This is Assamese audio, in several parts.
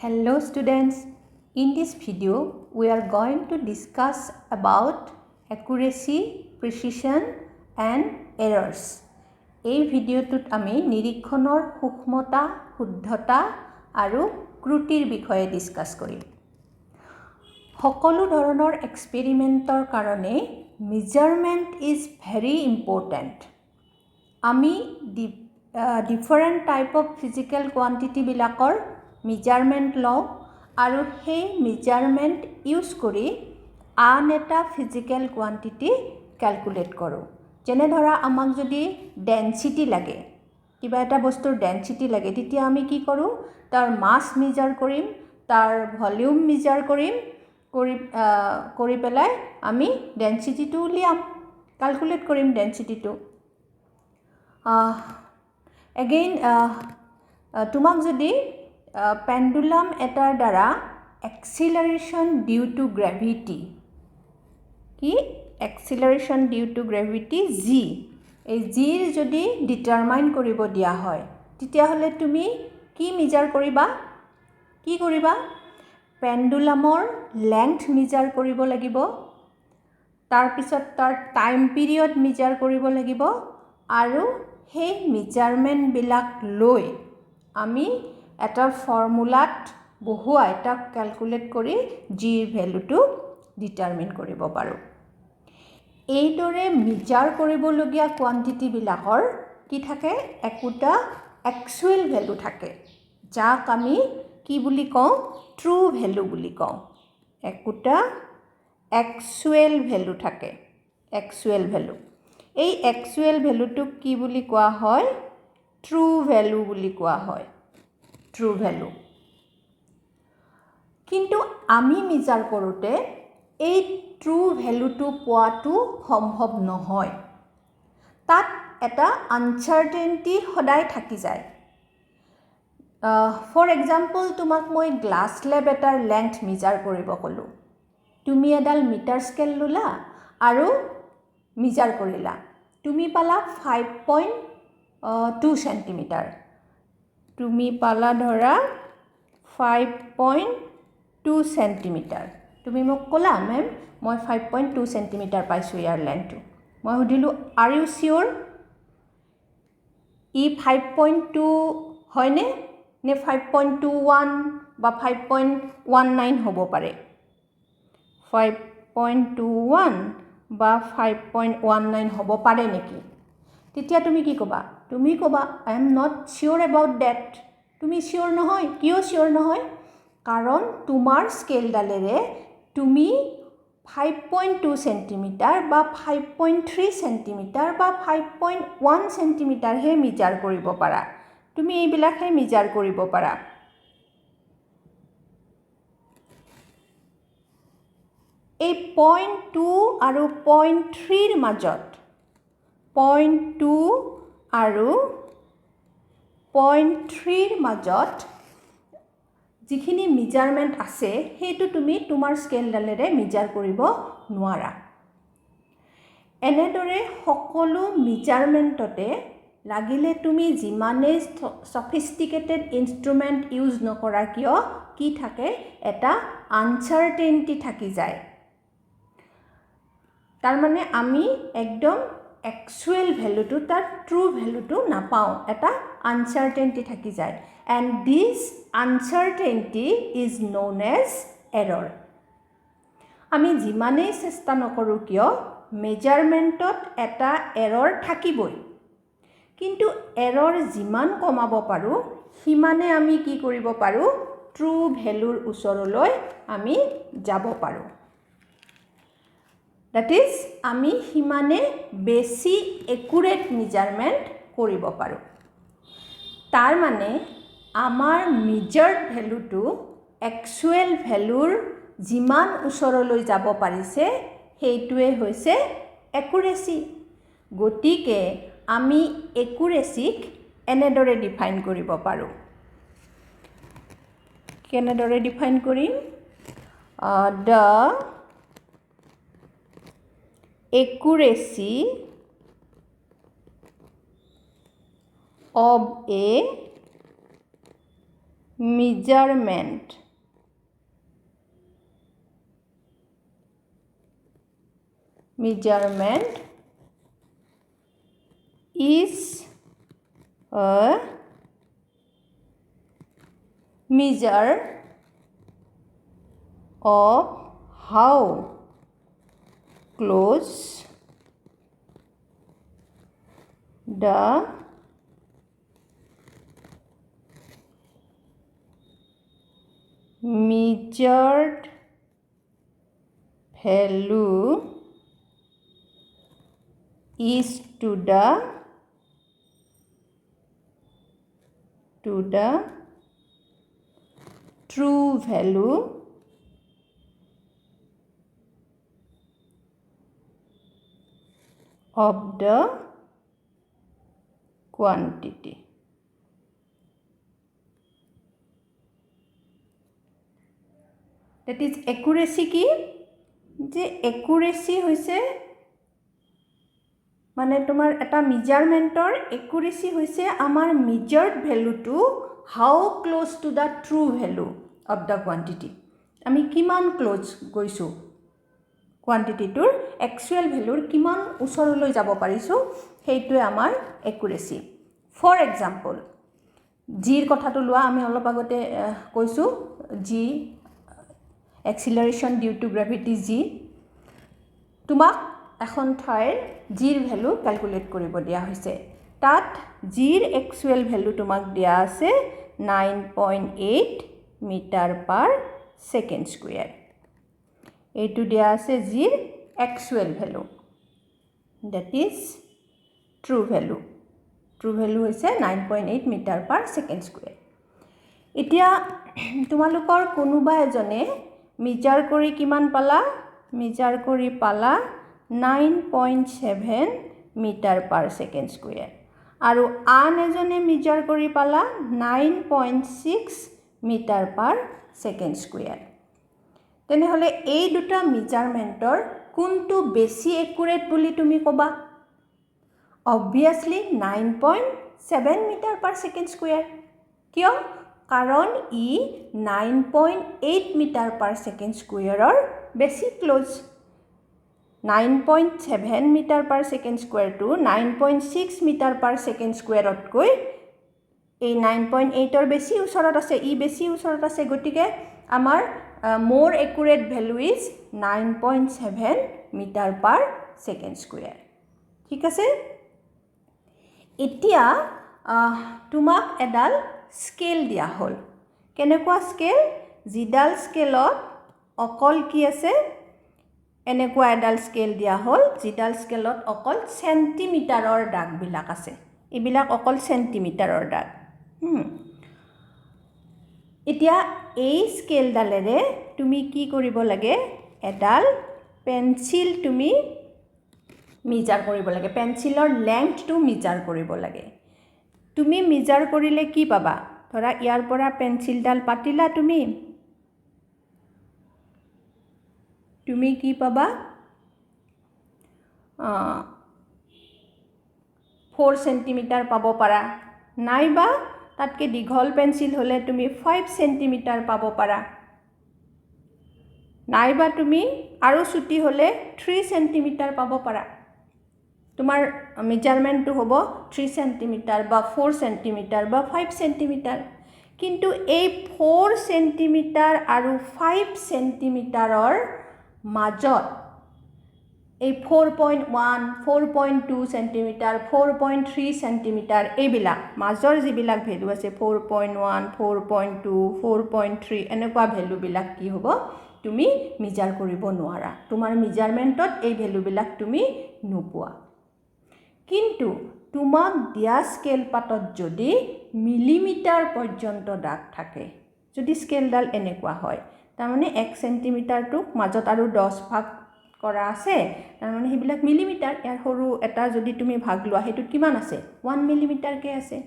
Hello students, in this video we are going to discuss about accuracy, precision and errors. এই ভিডিওটোত আমি নিৰীক্ষণৰ সূক্ষ্মতা, শুদ্ধতা আৰু ত্ৰুটিৰ বিষয়ে ডিসকাস কৰিম। সকলো ধৰণৰ এক্সপেৰিমেন্টৰ কাৰণে মেজাৰমেন্ট ইজ ভেৰি ইম্পৰ্টেন্ট। আমি different type of physical quantity বিলাকৰ মেজাৰমেন্ট লওঁ আৰু সেই মেজাৰমেন্ট ইউজ কৰি আন এটা ফিজিক্যাল কোয়ান্টিটি ক্যালকুলেট কৰোঁ। যেনে ধৰা আমাক যদি ডেন্সিটি লাগে, কিবা এটা বস্তুৰ ডেন্সিটি লাগে, তেতিয়া আমি কি কৰোঁ, তাৰ মাস মেজাৰ কৰিম, তাৰ ভলিউম মেজাৰ কৰিম, কৰি পেলাই আমি ডেন্সিটিটো উলিয়াম, ক্যালকুলেট কৰিম ডেন্সিটিটো। এগেইন তোমাক যদি পেন্ডুলাম এটাৰ দ্বাৰা এক্সিলাৰেশন ডিউ টু গ্ৰেভিটি, কি এক্সিলাৰেশন ডিউ টু গ্ৰেভিটি জি, এই জিৰ যদি ডিটাৰমাইন কৰিব দিয়া হয়, তেতিয়া হলে তুমি কি মেজাৰ কৰিবা, কি কৰিবা, পেন্ডুলামৰ লেংথ মেজাৰ কৰিব লাগিব, তাৰ পিছত তাৰ টাইম পিৰিয়ড মেজাৰ কৰিব লাগিব আৰু সেই মেজাৰমেন্ট বিলাক লৈ আমি এটা ফৰ্মুলাত বহুৱাই তাক ক্যালকুলেট কৰি জিৰ ভ্যালুটো ডিটাৰমাইন কৰিব পাৰো। এইদৰে মেজাৰ কৰিবলগীয়া কোয়ান্টিটি বিলাকৰ কি থাকে, একোটা অ্যাকচুয়াল ভ্যালু থাকে, যাক আমি কি বুলি কওঁ, ট্ৰু ভ্যালু বুলি কওঁ। একোটা অ্যাকচুয়াল ভ্যালু থাকে, অ্যাকচুয়াল ভ্যালু। এই অ্যাকচুয়াল ভ্যালুটোক কি বুলি কোৱা হয়, ট্ৰু ভ্যালু বুলি কোৱা হয়, ট্ৰু ভ্যালু। কিন্তু আমি মেজাৰ কৰোঁতে এই ট্ৰু ভ্যালুটো পোৱাটো সম্ভৱ নহয়, তাত এটা আনসাৰ্টেনিটি সদায় থাকি যায়। ফৰ এক্সাম্পল তোমাক মই গ্লাস স্লেব এটাৰ লেংথ মেজাৰ কৰিব ক'লো, তুমি এডাল মিটাৰ স্কেল ললা আৰু মেজাৰ কৰিলা, তুমি পালা 5.2 সেন্টিমিটাৰ, তুমি পালা ধৰা 5.2 সেন্টিমিটাৰ। তুমি মোক ক'লা মেম মই 5.2 সেন্টিমিটাৰ পাইছো ইয়াৰ লেংথটো। মই সুধিলো আৰ ইউ শিওৰ, ই 5.2 হয়নে নে 5.21 বা 5.19 হ'ব পাৰে, 5.21 বা 5.19 হ'ব পাৰে নেকি? তেতিয়া তুমি কি ক'বা, তুমি ক'বা I am not sure about date. তুমি শিওৰ নহয়, কিয় শিওৰ নহয়, কাৰণ তোমাৰ স্কেলডালেৰে তুমি 5.2 সেন্টিমিটাৰ বা 5.3 সেন্টিমিটাৰ বা 5.1 সেন্টিমিটাৰ হে মেজাৰ কৰিব পাৰা, তুমি এইবিলাকহে মেজাৰ কৰিব পাৰা। এই 0.2 আৰু 0.3ৰ মাজত, 0.2 আৰু 0.3ৰ মাজত যিখিনি মেজাৰমেন্ট আছে সেইটো তুমি তোমাৰ স্কেলডালেৰে মেজাৰ কৰিব নোৱাৰা। এনেদৰে সকলো মেজাৰমেন্টতে লাগিলে তুমি যিমানে সফিস্টিকেটেড ইনস্ট্ৰুমেন্ট ইউজ নকৰা কিয়, কি থাকে, এটা আনসাৰ্টেনিটি থাকি যায়। তাৰ মানে আমি একদম অ্যাকচুয়াল ভ্যালুটো, তাৰ ট্ৰু ভ্যালুটো নাপাওঁ, এটা আনসার্টেনিটি থাকি যায়। and this uncertainty is known as error. আমি যিমানেই চেষ্টা নকৰো কিয় মেজাৰমেন্টত এটা এৰৰ থাকিবই, কিন্তু এৰৰ যিমান কমাব পাৰো সিমানে আমি কি কৰিব পাৰো, ট্ৰু ভ্যালুৰ ওচৰলৈ আমি যাব পাৰো। that is আমি সিমানে বেছি একুৰেট মেজাৰমেন্ট কৰিব পাৰো। তাৰ মানে আমাৰ মেজাৰ্ড ভ্যালুটো অ্যাকচুয়াল ভ্যালুৰ যিমান ওচৰলৈ যাব পাৰিছে সেইটোৱে হৈছে একুৰেসি। গতিকে আমি একুৰেসিক এনেদৰে ডিফাইন কৰিব পাৰো। কেনেদৰে ডিফাইন কৰিম, the accuracy of a measurement is a measure of how close the measured value is to the true value of the quantity. That is accuracy কি যে accuracy হৈছে মানে তোমাৰ এটা মেজাৰমেন্টৰ accuracy হৈছে আমাৰ measured value to how close to the true value of the quantity আমি কিমান ক্লোজ গৈছো কোয়ান্টিটিটোৰ actual ভ্যালুৰ কিমান ওচৰলৈ যাব পাৰিছো সেইটোৱে আমাৰ accuracy for example জিৰ কথাটো লোৱা আমি অলপ আগতে কৈছো G acceleration due to gravity g তোমাক এখন ঠাইৰ জিৰ ভ্যালু ক্যালকুলেট কৰিব দিয়া হৈছে তাত জিৰ actual ভ্যালু তোমাক দিয়া আছে 9.8 মিটাৰ পাৰ সেকেন্ড স্কয়াৰ এইটো দিয়া আছে zero actual value that is true value হৈছে 9.8 মিটাৰ পাৰ সেকেন্ড স্কয়াৰ এতিয়া তোমালোকৰ কোনোবা এজনে মেজাৰ কৰি কিমান পালা মেজাৰ কৰি পালা 9.7 মিটাৰ পাৰ সেকেন্ড স্কয়াৰ আৰু আন এজনে মেজাৰ কৰি পালা 9.6 মিটাৰ পাৰ সেকেন্ড স্কয়াৰ তেনেহলে এই দুটা মেজাৰমেন্টৰ কোনটো বেছি একুৰেট বুলি তুমি কবা obviously 9.7 metre per second square কিয় কাৰণ ই 9.8 মিটাৰ পাৰ সেকেন্ড স্কয়াৰৰ বেছি close 9.7 metre per second square to 9.6 metre per second স্কয়াৰতকৈ এই 9.8 ৰ বেছি ওচৰত আছে ই বেছি ওচৰত আছে গতিকে আমাৰ more accurate value is 9.7 metre per second square ঠিক আছে এতিয়া তোমাক এডাল স্কেল দিয়া হল কেনেকুৱা স্কেল জিডাল স্কেলত অকল কি আছে এনেকুৱা এডাল স্কেল দিয়া হল জিডাল স্কেলত অকল সেন্টিমিটাৰৰ দাগ বিলাক আছে এবিলাক অকল সেন্টিমিটাৰৰ দাগ এতিয়া এই স্কেল ডালেৰে তুমি কি কৰিব লাগে এডাল পেন্সিল তুমি মেজাৰ কৰিব লাগে পেন্সিলৰ লেংথটো মেজাৰ কৰিব লাগে তুমি মেজাৰ কৰিলে কি পাবা ধৰা ইয়াৰ পৰা পেন্সিলডাল পাতিলা তুমি কি পাবা 4 সেন্টিমিটাৰ পাব পাৰা নাইবা তাতকে দীঘল পেন্সিল হলে তুমি 5 সেন্টিমিটাৰ পাব পাৰা নাইবা তুমি আৰু ছুটি হলে 3 সেন্টিমিটাৰ পাব পাৰা তোমাৰ মেজাৰমেন্টটো হ'ব 3 সেন্টিমিটাৰ বা 4 সেন্টিমিটাৰ বা 5 সেন্টিমিটাৰ কিন্তু এই 4 সেন্টিমিটাৰ আৰু 5 সেন্টিমিটাৰৰ মাজত এই 4.1 4.2 সেন্টিমিটাৰ 4.3 সেন্টিমিটাৰ এইবিলাক মাজৰ যিবিলাক ভ্যালু আছে 4.1 4.2 4.3 এনেকুৱা ভ্যালু বিলাক কি হ'ব তুমি মেজাৰ কৰিব নোৱাৰা তোমাৰ মেজাৰমেন্টত এই ভ্যালু বিলাক তুমি নোপোৱা কিন্তু তোমাক দিয়া স্কেল পাতত যদি মিলিমিটাৰ পৰ্যন্ত দাগ থাকে যদি স্কেলডাল এনেকুৱা হয় তাৰ মানে 1 সেন্টিমিটাৰটোক মাজত আৰু 10 ভাগ কৰা আছে তাৰ মানে হেবিলাক মিলিমিটাৰ ইয়াৰ সৰু এটা যদি তুমি ভাগ লোৱা হেতু কিমান আছে 1 মিলিমিটাৰ কে আছে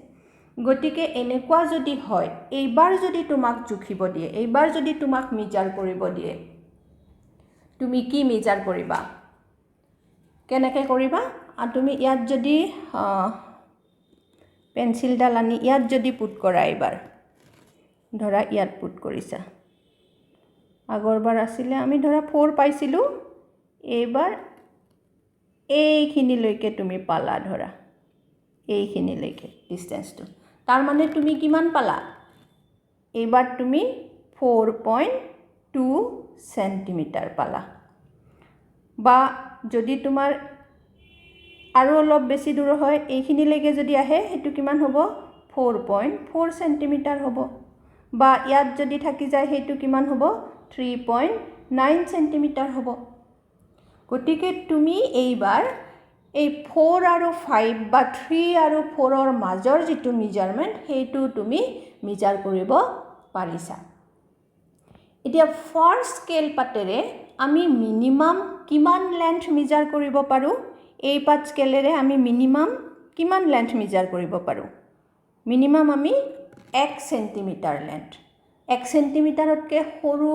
গতিকে এনেকুৱা যদি হয় এইবাৰ যদি তোমাক জুখিব দিয়ে এইবাৰ যদি তোমাক মেজাৰ কৰিব দিয়ে তুমি কি মেজাৰ কৰিবা কেনেকৈ কৰিবা আৰু তুমি ইয়াত যদি পেন্সিলডাল আনি ইয়াত যদি পুট কৰা এবাৰ ধৰা ইয়াত পুট কৰিছা আগৰবাৰ আছিলে আমি ধৰা 4 পাইছিলোঁ এইবাৰ এইখিনিলৈকে তুমি পালা ধৰা এইখিনিলৈকে ডিসটেন্সটো তাৰ মানে তুমি কিমান পালা এইবাৰ তুমি 4.2 সেন্টিমিটাৰ পালা বা যদি তোমাৰ আৰু অলপ বেছি দূৰ হয় এইখিনিলৈকে যদি আহে হেতু কিমান হ'ব 4.4 সেন্টিমিটাৰ হ'ব বা ইয়াত যদি থাকি যায় হেতু কিমান হ'ব 3.9 সেন্টিমিটাৰ হ'ব গতিকে তুমি এইবাৰ এই 4 আৰু 5 বা 3 আৰু 4 ৰ মাজৰ যেটো মেজাৰমেন্ট হেতু তুমি মেজাৰ কৰিব পাৰিছা এতিয়া ফাৰ্স্ট স্কেল পাতেৰে আমি মিনিমাম কিমান লেন্থ মেজাৰ কৰিব পাৰো এই পাত স্কেলেৰে আমি মিনিমাম কিমান লেন্থ মেজাৰ কৰিব পাৰো মিনিমাম আমি 1 সেন্টিমিটাৰ লেন্থ 1 সেন্টিমিটাৰতকে সৰু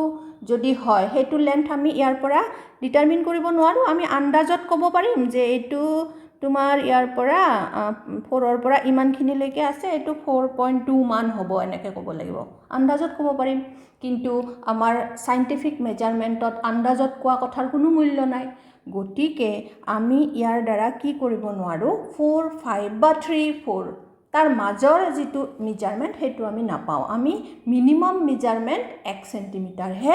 যদি হয় হেতু লেন্থ আমি ইয়াৰ পৰা ডিটাৰমিন কৰিব নোৱাৰো আমি আন্দাজত ক'ব পাৰিম যে এটো তোমাৰ ইয়াৰ পৰা 4 ৰ পৰা ইমানখিনি লৈকে আছে এটো 4.2 মান হ'ব এনেকে ক'ব লাগিব আন্দাজত ক'ব পাৰিম কিন্তু আমাৰ সাইন্টিফিক মেজাৰমেন্টত আন্দাজত কোৱা কথাৰ কোনো মূল্য নাই গতিকে আমি ইয়াৰ দ্বাৰা কি কৰিব নোৱাৰো 4 5 বা 3 4 তাৰ মাজৰ যেটো মেজাৰমেন্ট হেতু আমি নাপাও আমি মিনিমাম মেজাৰমেন্ট 1 সেন্টিমিটাৰ হে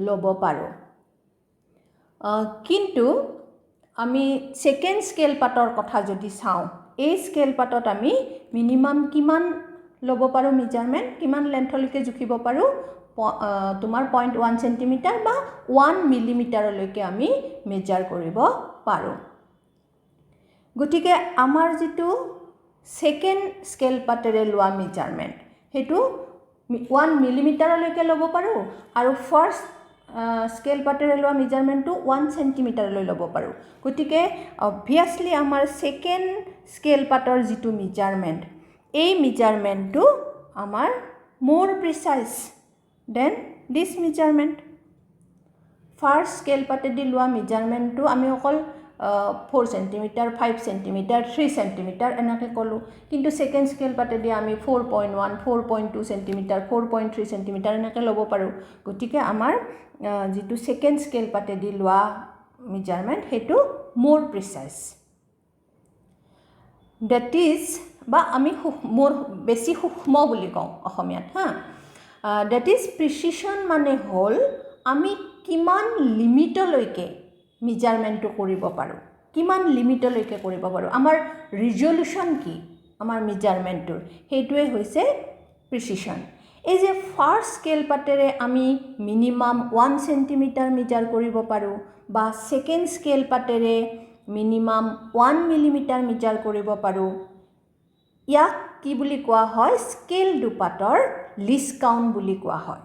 লব পাৰো কিন্তু আমি সেকেন্ড স্কেল পাতৰ কথা যদি চাও এই স্কেল পাতত আমি মিনিমাম কিমান লব পাৰো মেজাৰমেন্ট কিমান লেন্থলৈকে জুখিব পাৰো তোমাৰ 0.1 সেন্টিমিটাৰ বা 1 মিলিমিটাৰলৈকে আমি মেজাৰ কৰিব পাৰো গতিকে আমাৰ যেটো সেকেন্ড স্কেল পাতেৰে লোৱা মেজাৰমেন্ট হেতু 1 মিলিমিটাৰলৈকে লব পাৰো আৰু ফাৰ্স্ট স্কেল পাতেৰে লোৱা মেজাৰমেন্টটো 1 সেন্টিমিটাৰ লৈ লব পাৰো গতিকে অবভিয়াসলি আমাৰ সেকেন্ড স্কেল পাতৰ যেটো মেজাৰমেন্ট এই মেজাৰমেন্টটো আমাৰ more precise than this measurement first scale patedi lua measurement to ami okol 4 cm 5 cm 3 cm enake kolu kintu second scale patedi ami 4.1 4.2 cm 4.3 cm enake lobo paru gotike amar jitu second scale patedi lua measurement hetu more precise that is ba ami more besi sukmo boli kau ahomiyat ha that is precision mane hol ami kiman limitলৈকে মেজারমেন্টটো কৰিব পাৰো কিমান লিমিটলৈকে কৰিব পাৰো আমাৰ ৰিজল্যুশন কি আমাৰ মেজাৰমেন্টৰ হেতুৱে হৈছে প্ৰিসিশন এই যে ফাৰ্স্ট স্কেল পাতেৰে আমি মিনিমাম 1 সেন্টিমিটাৰ মেজাৰ কৰিব পাৰো বা সেকেন্ড স্কেল পাতেৰে মিনিমাম 1 মিলিমিটাৰ মেজাৰ কৰিব পাৰো ইয়াক কি বুলি কোৱা হয় স্কেল দুপাতৰ লিষ্ট কাউন্ট বুলি কোৱা হয়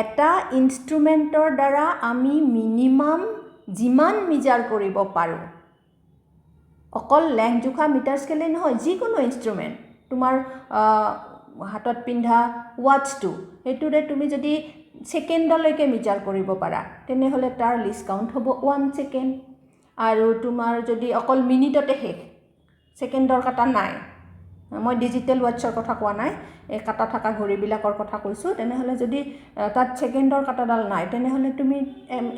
এটা ইনস্ট্ৰুমেন্টৰ দ্বাৰা আমি মিনিমাম জিমান মেজাৰ কৰিব পাৰো অকল লেংথ জোখা মিটাৰ স্কেলে নহয় যিকোনো ইনস্ট্ৰুমেন্ট তোমাৰ হাতত পিন্ধা ওয়াচটো হেতুৰে তুমি যদি সেকেন্ডলৈকে মেজাৰ কৰিব পাৰা তেনে হলে তাৰ লিষ্ট কাউন্ট হ'ব 1 সেকেন্ড আৰু তোমাৰ যদি অকল মিনিটতে শেষ সেকেন্ডৰ কাটা নাই মই ডিজিটাল ওয়াচৰ কথা কোৱা নাই এই কাটা থাকা ঘড়ী বিলাকৰ কথা কৈছো তেনে হলে যদি তাত সেকেন্ডৰ কাটাডাল নাই তেনে হলে তুমি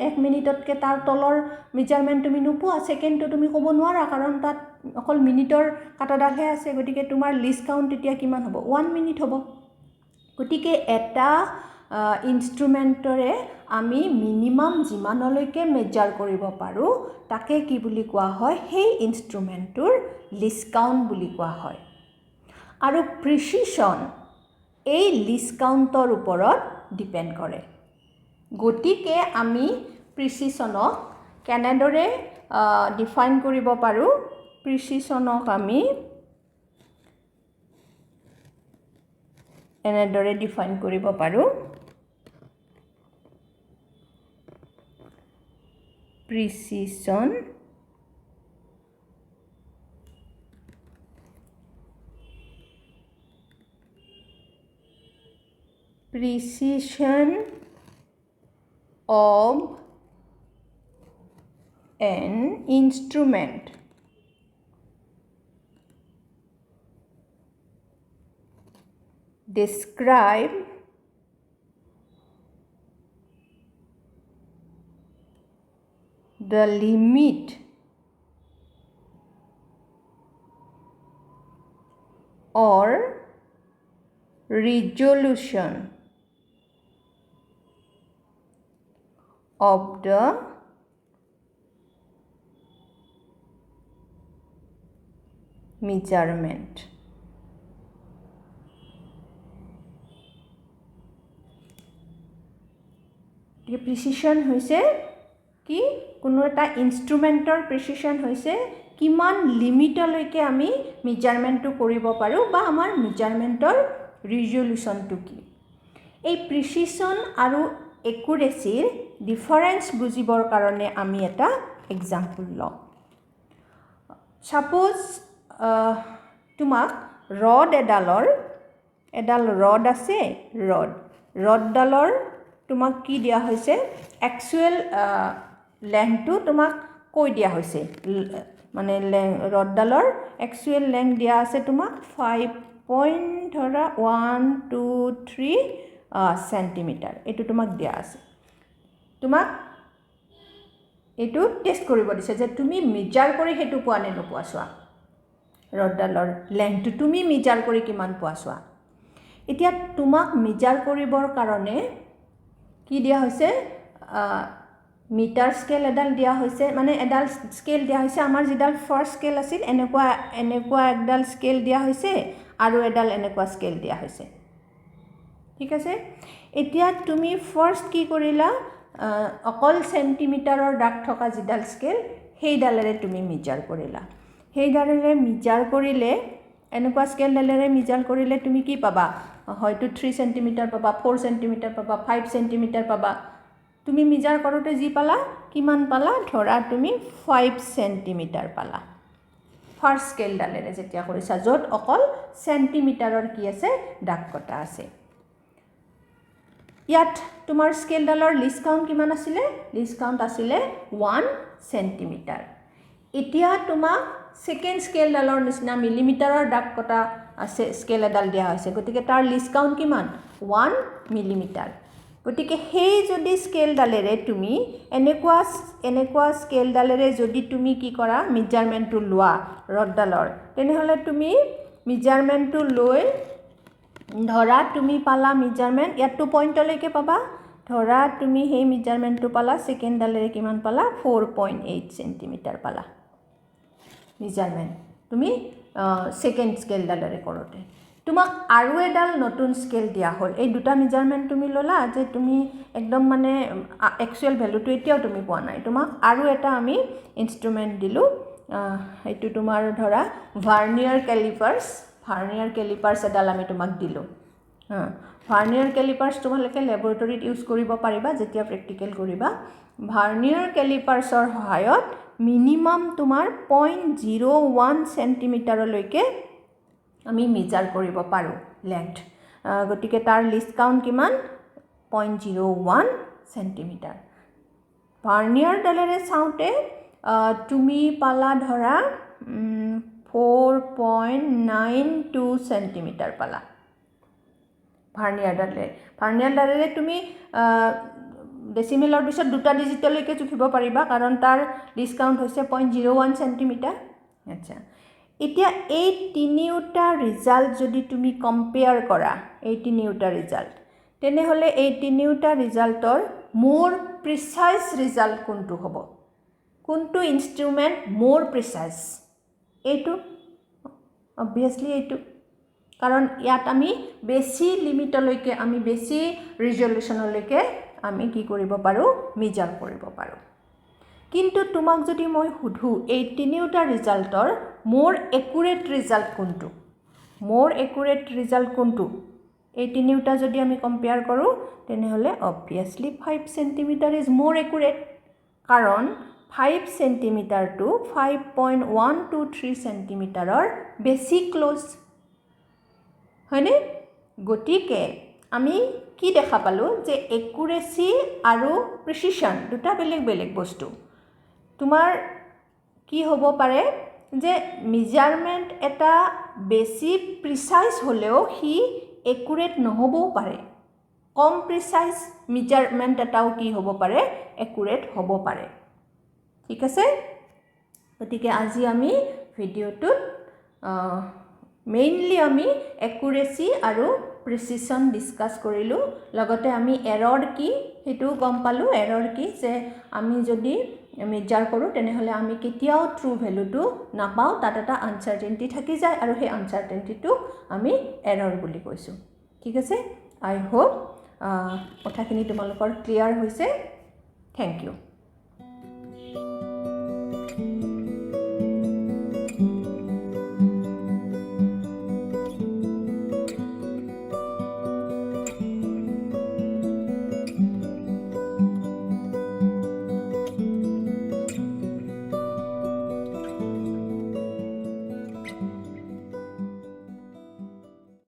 1 মিনিটতকে তাৰ তলৰ মেজাৰমেন্ট তুমি নোপোৱা সেকেন্ডটো তুমি ক'ব নোৱাৰা কাৰণ তাত অকল মিনিটৰ কাটাডালহে আছে গতিকে তোমাৰ লিষ্ট কাউন্ট তেতিয়া কিমান হ'ব 1 মিনিট হ'ব গতিকে এটা ইনস্ট্ৰুমেন্টৰে আমি মিনিমাম জিমানলৈকে মেজাৰ কৰিব পাৰো তাকে কি বুলি কোৱা হয় সেই ইনস্ট্ৰুমেন্টৰ লিষ্ট কাউন্ট বুলি কোৱা হয় আৰু প্ৰিসিশন এই লিষ্ট কাউন্টৰ ওপৰত ডিপেন্ড কৰে গতিকে আমি প্ৰিসিশনক কেনেদৰে ডিফাইন কৰিব পাৰো প্ৰিসিশনক আমি এনেদৰে ডিফাইন কৰিব পাৰো প্ৰিসিশন of an instrument describe the limit or resolution of the measurement. ये प्रिसिशन होइसे कि कोनो এটা ইনস্ট্ৰুমেন্টৰ প্ৰিচিজন হৈছে কিমান লিমিটলৈকে আমি মেজাৰমেন্টটো কৰিব পাৰো বা আমাৰ মেজাৰমেন্টৰ ৰিজল্যুশনটো কি এই প্ৰিচিজন আৰু একুৰেচিৰ ডিফাৰেন্স বুজিবৰ কাৰণে আমি এটা এক্সাম্পল লওঁ সাপোজ তোমাক ৰড এডাল ৰড আছে ৰডডালৰ তোমাক কি দিয়া হৈছে একচুৱেল লেংথটো তোমাক কৈ দিয়া হৈছে মানে ৰডডালৰ একচুৱেল লেংথ দিয়া আছে তোমাক 5.123 সেন্টিমিটাৰ এটো তোমাক দিয়া আছে তোমাক এটো টেস্ট কৰিব দিছে যে তুমি মেজাৰ কৰি হেতু পোৱা নে নোপোৱা চোৱা ৰডডালৰ লেংথটো তুমি মেজাৰ কৰি কিমান পোৱা চোৱা এতিয়া তোমাক মেজাৰ কৰিবৰ কাৰণে কি দিয়া হৈছে মিটাৰ স্কেল এডাল দিয়া হৈছে মানে এডাল স্কেল দিয়া হৈছে আমাৰ যেডাল ফাৰ্স্ট স্কেল আছিল এনেকুৱা একডাল স্কেল দিয়া হৈছে আৰু এডাল এনেকুৱা স্কেল দিয়া হৈছে ঠিক আছে এতিয়া তুমি ফাৰ্স্ট কি কৰিলা অকল সেন্টিমিটাৰৰ দাগ থকা যেডাল স্কেল সেইডালেৰে তুমি মেজাৰ কৰিলা সেইডালেৰে মেজাৰ কৰিলে এনেকুৱা স্কেল ডালেৰে মেজাৰ কৰিলে তুমি কি পাবা হয়তো 3 সেন্টিমিটাৰ পাবা 4 সেন্টিমিটাৰ পাবা 5 সেন্টিমিটাৰ পাবা তুমি মেজাৰ কৰোতে জি পালা কিমান পালা ধৰা তুমি 5 সেন্টিমিটাৰ পালা ফাৰ্স্ট স্কেল ডালেৰে যেতিয়া কৰিছা যত অকল সেন্টিমিটাৰৰ কি আছে দাগ কটা আছে ইয়াত তোমাৰ স্কেল ডালৰ লিষ্ট কাউন্ট কিমান আছিল লিষ্ট কাউন্ট আছিল 1 সেন্টিমিটাৰ এতিয়া তোমাক সেকেন্ড স্কেল ডালৰ নিচিনা মিলিমিটাৰৰ দাগ কটা আছে স্কেল এডাল দিয়া হৈছে গতিকে তাৰ লিষ্ট কাউন্ট কিমান 1 মিলিমিটাৰ গতিকে হেই যদি স্কেল ডালেৰে তুমি এনেকুৱা স্কেল ডালেৰে যদি তুমি কি কৰা মেজাৰমেন্টটো লোৱা ৰডডালৰ তেনেহলে তুমি মেজাৰমেন্টটো লৈ ধৰা তুমি পালা মেজাৰমেন্ট ইয়াত 2 পইণ্টলৈকে পাবা ধৰা তুমি হেই মেজাৰমেন্টটো পালা সেকেন্ড ডালেৰে কিমান পালা 4.8 সেন্টিমিটাৰ পালা মেজাৰমেন্ট তুমি সেকেন্ড স্কেল ডালেৰে কৰোতে তোমাক আৰু এডাল নতুন স্কেল দিয়া হল এই দুটা মেজাৰমেন্ট তুমি ললা যে তুমি একদম মানে একচুৱেল ভ্যালুটো এতিয়াও তুমি পোৱা নাই তোমাক আৰু এটা আমি ইনস্ট্ৰুমেন্ট দিলো এইটো তোমাৰ ধৰা ভাৰ্নিয়াৰ ক্যালিপাৰ্স এডাল আমি তোমাক দিলো ভাৰ্নিয়াৰ ক্যালিপাৰ্স তোমালোকে ল্যাবৰেটৰীত ইউজ কৰিব পাৰিবা যেতিয়া প্ৰ্যাকটিক্যাল কৰিবা ভাৰ্নিয়াৰ ক্যালিপাৰ্সৰ সহায়ত মিনিমাম তোমাৰ 0.01 সেন্টিমিটাৰলৈকে আমি মেজাৰ কৰিব পাৰো লেংথ গতিকে তাৰ লিষ্ট কাউন্ট কিমান 0.01 সেন্টিমিটাৰ ভাৰ্নিয়াৰ ডালেৰে চাওঁতে তুমি পালা ধৰা 4.92 সেন্টিমিটাৰ পালা ভাৰ্নিয়াৰ ডালেৰে তুমি ডেসিমেলৰ পিছত দুটা ডিজিটলৈকে জুখিব পাৰিবা কাৰণ তাৰ লিষ্ট কাউন্ট হৈছে 0.01 সেন্টিমিটাৰ আচ্ছা এতিয়া এই তিনিটা ৰিজাল্ট যদি তুমি কম্পেয়াৰ কৰা এই তিনিটা ৰিজাল্ট তেনেহলে এই তিনিটা ৰিজাল্টৰ মোৰ প্ৰিসাইজ ৰিজাল্ট কোনটো হ'ব কোনটো ইনস্ট্ৰুমেন্ট মোৰ প্ৰিসাইজ এইটো obviously এইটো কাৰণ ইয়াত আমি বেছি লিমিটলৈকে আমি বেছি ৰিজল্যুশনলৈকে আমি কি কৰিব পাৰো মেজাৰ কৰিব পাৰো কিন্তু তোমাক যদি মই হুধু এই তিনিটা ৰিজাল্টৰ মোৰ একুৰেট ৰিজাল্ট কোনটো এই তিনিটা যদি আমি কম্পেয়াৰ কৰো তেনেহলে obviously 5 সেন্টিমিটাৰ ইজ মোৰ একুৰেট কাৰণ 5 সেন্টিমিটাৰ টু 5.123 সেন্টিমিটাৰৰ বেছি ক্লোজ হয়নে গতিকে আমি কি দেখা পালো যে একুৰেসি আৰু প্ৰিচিজন দুটা বেলেগ বস্তু তোমাৰ কি হ'ব পাৰে যে মেজাৰমেন্ট এটা বেছি প্ৰিসাইজ হলেও হি একুৰেট নহ'বও পাৰে কম প্ৰিচাইজ মেজাৰমেণ্ট এটাও কি হ'ব পাৰে একুৰেট হ'ব পাৰে ঠিক আছে গতিকে আজি আমি ভিডিঅ'টোত মেইনলি আমি একুৰেচি আৰু প্ৰিচিজন ডিসকাস কৰিলোঁ লগতে আমি এৰৰ কি হেতু গম পালো এৰৰ কি যে আমি যদি মেজাৰ কৰোঁ তেনেহলে আমি কেতিয়াও ট্ৰু ভ্যালুটো নাপাওঁ তাত এটা আনসাৰ্টেনিটি থাকি যায় আৰু সেই আনসাৰ্টেনিটিটো আমি এৰৰ বুলি কৈছো ঠিক আছে আই হোপ কথাখিনি তোমালোকৰ ক্লিয়াৰ হৈছে থ্যাংক ইউ